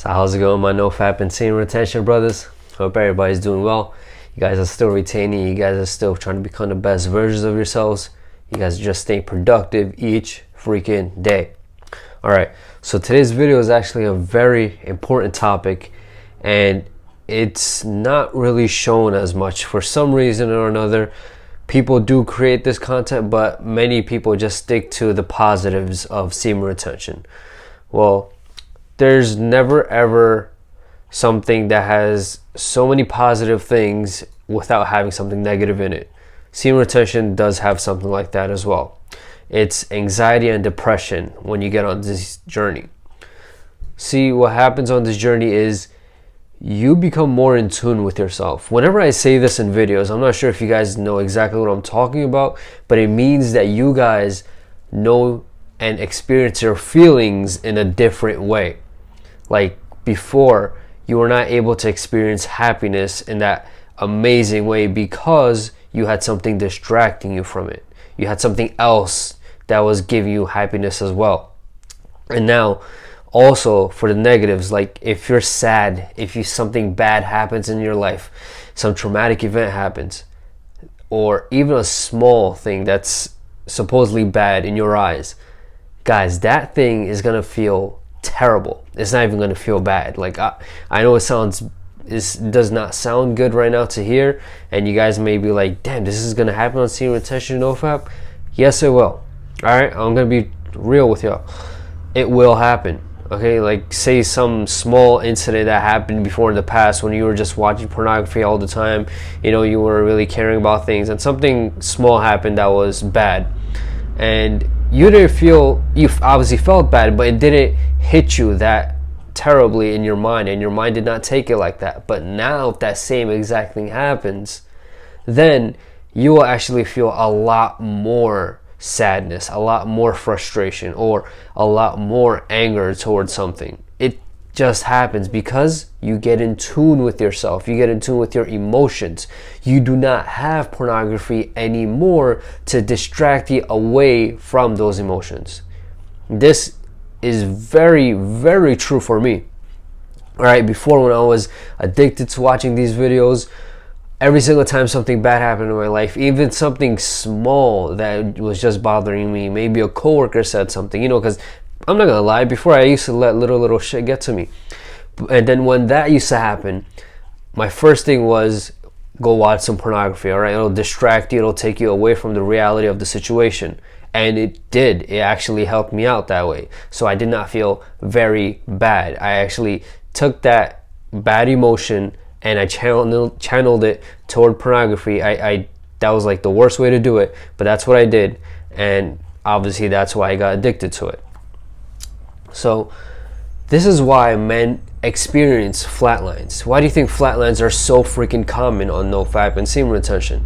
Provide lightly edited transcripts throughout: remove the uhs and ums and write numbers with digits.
So how's it going, my no-fap and semen retention brothers? Hope everybody's doing well. You guys are still retaining. You guys are still trying to become the best versions of yourselves. You guys are just staying productive each freaking day. All right, so today's video is actually a very important topic, and it's not really shown as much for some reason or another. People do create this content, but many people just stick to the positives of semen retention. Well, there's never ever something that has so many positive things without having something negative in it. Semen retention does have something like that as well. It's anxiety and depression when you get on this journey. See, what happens on this journey is you become more in tune with yourself. Whenever I say this in videos, I'm not sure if you guys know exactly what I'm talking about, but it means that you guys know and experience your feelings in a different way. Like before, you were not able to experience happiness in that amazing way because you had something distracting you from it. You had something else that was giving you happiness as well. And now also for the negatives, like if you're sad, if something bad happens in your life, some traumatic event happens, or even a small thing that's supposedly bad in your eyes, guys, that thing is gonna feel terrible. It's not even gonna feel bad. Like I know it does not sound good right now to hear, and you guys may be like, damn, this is gonna happen on semen retention no-fap. Yes, it will. All right, I'm gonna be real with y'all. It will happen. Okay, like say some small incident that happened before in the past when you were just watching pornography all the time, you know, you were really caring about things, and something small happened that was bad, and you obviously felt bad, but it didn't hit you that terribly in your mind, and your mind did not take it like that. But now if that same exact thing happens, then you will actually feel a lot more sadness, a lot more frustration, or a lot more anger towards something. It just happens because you get in tune with yourself. You get in tune with your emotions. You do not have pornography anymore to distract you away from those emotions. This is very, very true for me. All right, before, when I was addicted to watching these videos, every single time something bad happened in my life, even something small that was just bothering me, maybe a coworker said something, you know, because I'm not gonna lie, before I used to let little shit get to me. And then when that used to happen, my first thing was go watch some pornography. All right, it'll distract you, it'll take you away from the reality of the situation. And it did. It actually helped me out that way. So I did not feel very bad. I actually took that bad emotion and I channeled it toward pornography. That was like the worst way to do it, but that's what I did, and obviously that's why I got addicted to it. So this is why men experience flatlines. Why do you think flatlines are so freaking common on no-fap and semen retention?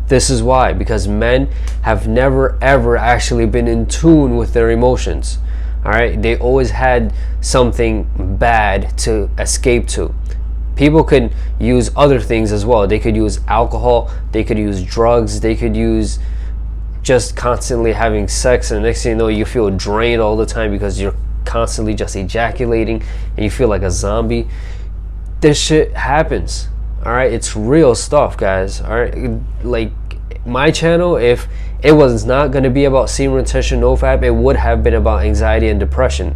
This is why, because men have never ever actually been in tune with their emotions. All right, they always had something bad to escape to. People could use other things as well. They could use alcohol, they could use drugs, they could use just constantly having sex, and the next thing you know, you feel drained all the time because you're constantly just ejaculating and you feel like a zombie. This shit happens. All right, it's real stuff, guys. All right, like my channel, if it was not going to be about semen retention no-fap, it would have been about anxiety and depression.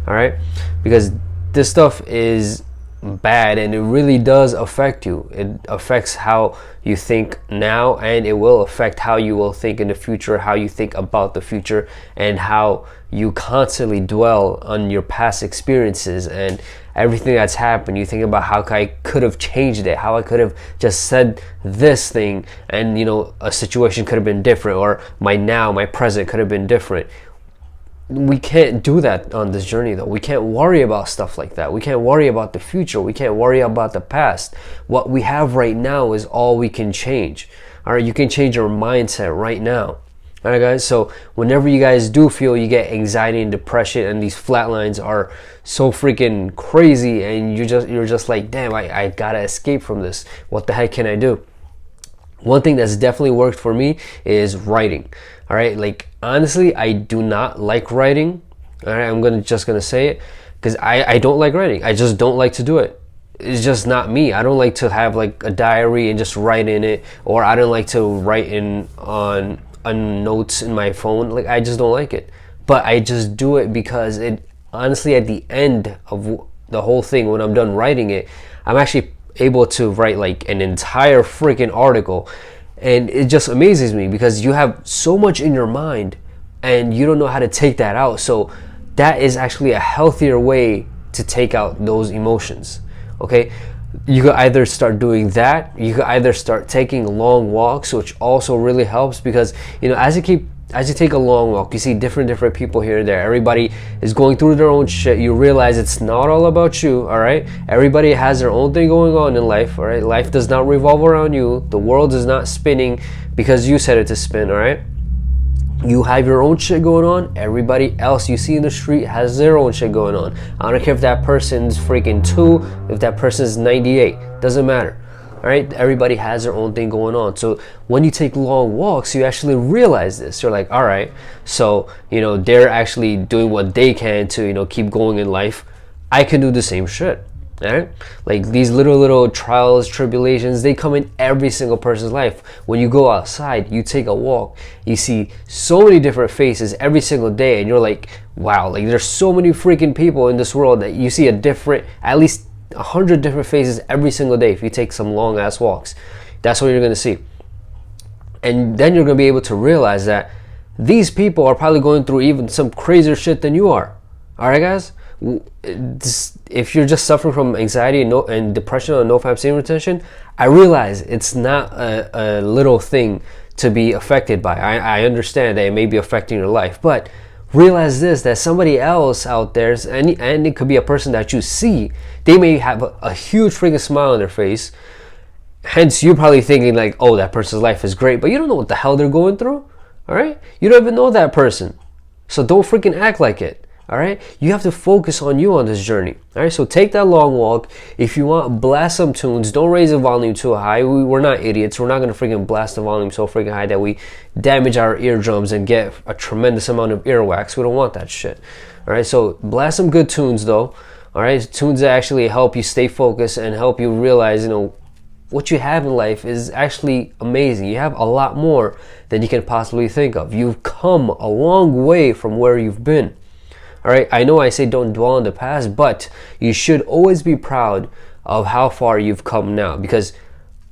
All right, because this stuff is bad and it really does affect you. It affects how you think now, and it will affect how you will think in the future, how you think about the future, and how you constantly dwell on your past experiences and everything that's happened. You think about how I could have changed it, how I could have just said this thing, and you know, a situation could have been different, or my present could have been different. We can't do that on this journey, though. We can't worry about stuff like that. We can't worry about the future. We can't worry about the past. What we have right now is all we can change. All right, you can change your mindset right now. All right, guys. So whenever you guys do feel you get anxiety and depression, and these flatlines are so freaking crazy, and you're just like, damn, I gotta escape from this. What the heck can I do? One thing that's definitely worked for me is writing. All right, like honestly, I do not like writing. All right, I'm just gonna say it. because I don't like writing. I just don't like to do it. It's just not me. I don't like to have like a diary and just write in it, or I don't like to write in on notes in my phone. Like, I just don't like it. But I just do it because it honestly, at the end of the whole thing, when I'm done writing it, I'm actually able to write like an entire freaking article. And it just amazes me because you have so much in your mind and you don't know how to take that out. So that is actually a healthier way to take out those emotions. Okay, you could either start doing that, you could either start taking long walks, which also really helps, because you know, as you take a long walk, you see different people here and there. Everybody is going through their own shit. You realize it's not all about you. All right, everybody has their own thing going on in life. All right, life does not revolve around you. The world is not spinning because you said it to spin. All right, you have your own shit going on. Everybody else you see in the street has their own shit going on. I don't care if that person's freaking 2, if that person's 98, doesn't matter. All right, everybody has their own thing going on. So when you take long walks, you actually realize this. You're like, all right, so you know, they're actually doing what they can to, you know, keep going in life. I can do the same shit. All right, like these little trials, tribulations, they come in every single person's life. When you go outside, you take a walk, you see so many different faces every single day, and you're like, wow, like there's so many freaking people in this world that you see at least 100 different faces every single day. If you take some long ass walks, that's what you're gonna see. And then you're gonna be able to realize that these people are probably going through even some crazier shit than you are. All right, guys. If you're just suffering from anxiety and depression or no-fap semen retention, I realize it's not a little thing to be affected by. I understand that it may be affecting your life, but realize this, that somebody else out there, and it could be a person that you see, they may have a huge freaking smile on their face. Hence, you're probably thinking like, oh, that person's life is great, but you don't know what the hell they're going through. All right, you don't even know that person, so don't freaking act like it. All right, you have to focus on you on this journey. All right, so take that long walk. If you want, blast some tunes. Don't raise the volume too high. We're not idiots. We're not gonna freaking blast the volume so freaking high that we damage our eardrums and get a tremendous amount of earwax. We don't want that shit. All right, so blast some good tunes though. All right, tunes that actually help you stay focused and help you realize, you know, what you have in life is actually amazing. You have a lot more than you can possibly think of. You've come a long way from where you've been. All right, I know I say don't dwell on the past, but you should always be proud of how far you've come now, because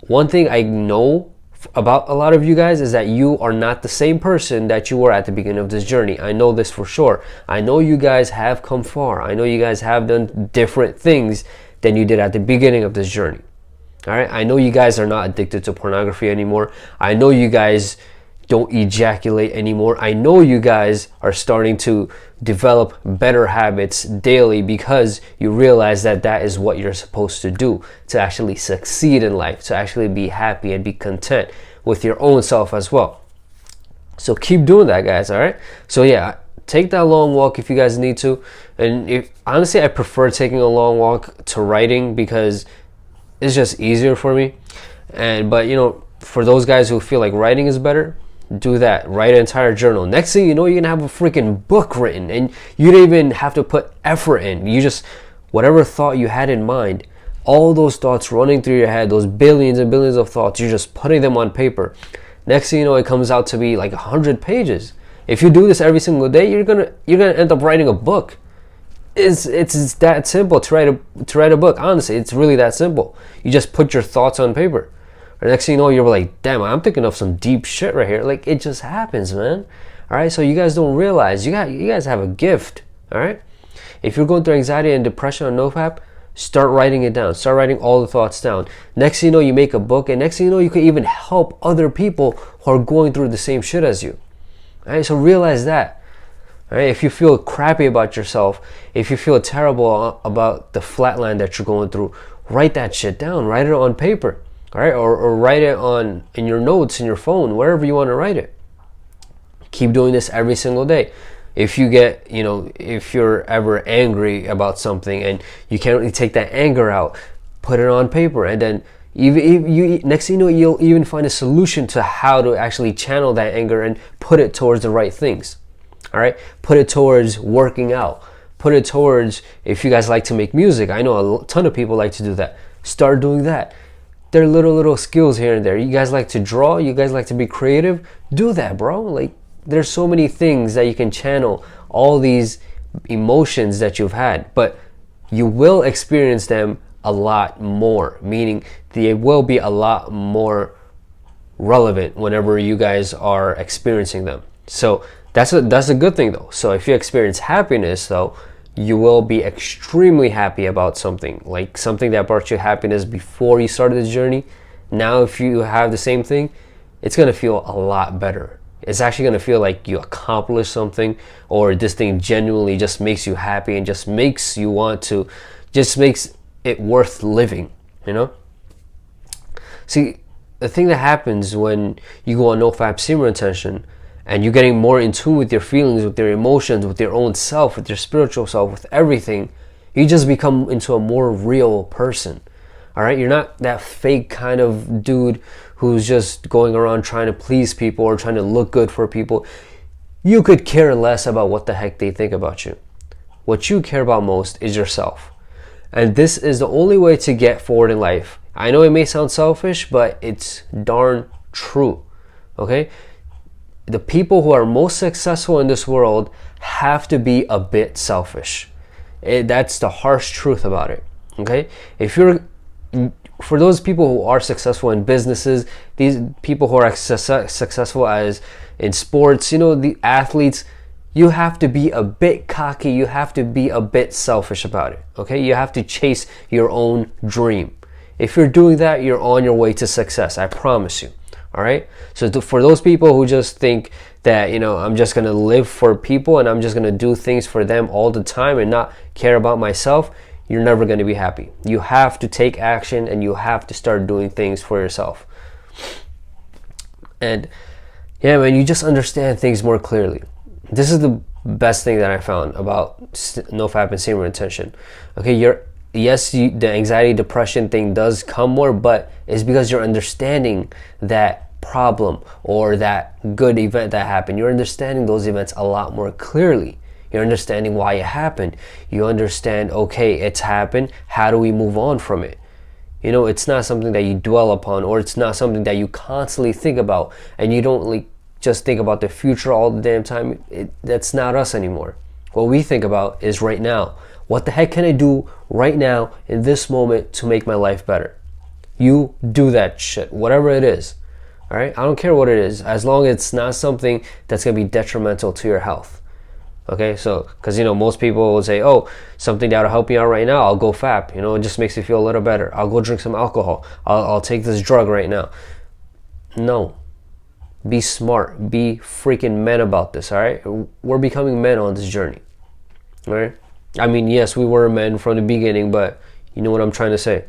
one thing I know about a lot of you guys is that you are not the same person that you were at the beginning of this journey. I know this for sure. I know you guys have come far. I know you guys have done different things than you did at the beginning of this journey. All right, I know you guys are not addicted to pornography anymore. I know you guys don't ejaculate anymore. I know you guys are starting to develop better habits daily because you realize that that is what you're supposed to do to actually succeed in life, to actually be happy and be content with your own self as well. So keep doing that, guys. All right, so yeah, take that long walk if you guys need to. And honestly, I prefer taking a long walk to writing because it's just easier for me. But you know, for those guys who feel like writing is better, do that. Write an entire journal. Next thing you know, you're gonna have a freaking book written, and you don't even have to put effort in. You just, whatever thought you had in mind, all those thoughts running through your head, those billions and billions of thoughts, you're just putting them on paper. Next thing you know, it comes out to be like 100 pages. If you do this every single day, you're gonna end up writing a book. It's that simple to write a book. Honestly, it's really that simple. You just put your thoughts on paper. Or next thing you know, you're like, damn, I'm thinking of some deep shit right here. Like, it just happens, man. All right, so you guys don't realize you guys have a gift. All right, if you're going through anxiety and depression on NoFap, start writing it down. Start writing all the thoughts down. Next thing you know, you make a book, and next thing you know, you can even help other people who are going through the same shit as you. All right, so realize that. All right, if you feel crappy about yourself, if you feel terrible about the flatline that you're going through, write that shit down. Write it on paper. All right, or write it in your notes, in your phone, wherever you want to write it. Keep doing this every single day. If you get, you know, if you're ever angry about something and you can't really take that anger out, put it on paper, and then next thing you know, you'll even find a solution to how to actually channel that anger and put it towards the right things. All right, put it towards working out, put it towards, if you guys like to make music, I know a ton of people like to do that, start doing that. There are little skills here and there. You guys like to draw, you guys like to be creative, do that, bro. Like, there's so many things that you can channel all these emotions that you've had, but you will experience them a lot more, meaning they will be a lot more relevant whenever you guys are experiencing them. So that's a good thing though. So if you experience happiness though, you will be extremely happy about something, like something that brought you happiness before you started the journey. Now if you have the same thing, it's going to feel a lot better. It's actually going to feel like you accomplished something, or this thing genuinely just makes you happy and just makes you want to, just makes it worth living, you know? See, the thing that happens when you go on NoFap semen retention and you're getting more in tune with your feelings, with your emotions, with your own self, with your spiritual self, with everything, you just become into a more real person. All right, you're not that fake kind of dude who's just going around trying to please people or trying to look good for people. You could care less about what the heck they think about you. What you care about most is yourself. And this is the only way to get forward in life. I know it may sound selfish, but it's darn true. Okay? The people who are most successful in this world have to be a bit selfish. That's the harsh truth about it. Okay? For those people who are successful in businesses, these people who are successful as in sports, you know, the athletes, you have to be a bit cocky. You have to be a bit selfish about it. Okay? You have to chase your own dream. If you're doing that, you're on your way to success. I promise you. All right? So for those people who just think that, you know, I'm just going to live for people and I'm just going to do things for them all the time and not care about myself, you're never going to be happy. You have to take action and you have to start doing things for yourself. And yeah, man, you just understand things more clearly. This is the best thing that I found about NoFap and semen retention. Okay, the anxiety, depression thing does come more, but it's because you're understanding that problem or that good event that happened. You're understanding those events a lot more clearly. You're understanding why it happened. You understand, okay, it's happened. How do we move on from it? You know, it's not something that you dwell upon, or it's not something that you constantly think about, and you don't like just think about the future all the damn time. That's not us anymore. What we think about is right now. What the heck can I do right now in this moment to make my life better? You do that shit, whatever it is. All right? I don't care what it is, as long as it's not something that's going to be detrimental to your health. Okay, so, because, you know, most people will say, oh, something that'll help me out right now, I'll go fap. You know, it just makes me feel a little better. I'll go drink some alcohol. I'll take this drug right now. No. Be smart. Be freaking men about this, all right? We're becoming men on this journey, all right? I mean, yes, we were men from the beginning, but you know what I'm trying to say.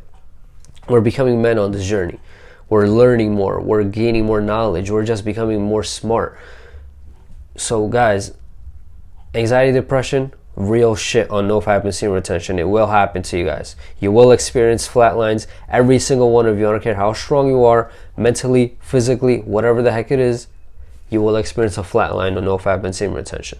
We're becoming men on this journey. We're learning more. We're gaining more knowledge. We're just becoming more smart. So, guys, anxiety, depression, real shit on NoFap and semen retention. It will happen to you guys. You will experience flatlines. Every single one of you, I don't care how strong you are, mentally, physically, whatever the heck it is, you will experience a flatline on NoFap and semen retention.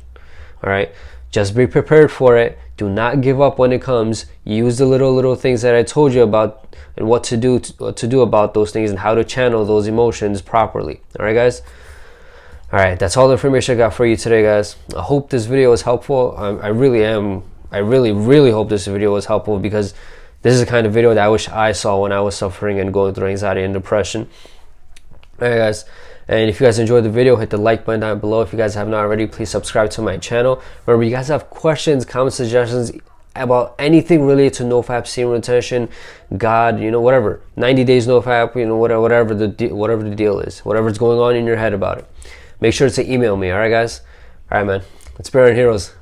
All right? Just be prepared for it. Do not give up when it comes. Use the little things that I told you about and what to do about those things and how to channel those emotions properly. All right, guys? All right, that's all the information I got for you today, guys. I hope this video was helpful. I really hope this video was helpful, because this is the kind of video that I wish I saw when I was suffering and going through anxiety and depression. All right, guys. And if you guys enjoyed the video, hit the like button down below. If you guys have not already, please subscribe to my channel. Remember, you guys have questions, comments, suggestions about anything related to NoFap, semen retention, God, you know, whatever. 90 days NoFap, you know, whatever the deal is, whatever's going on in your head about it. Make sure to email me, all right, guys? All right, man. Let's be our heroes.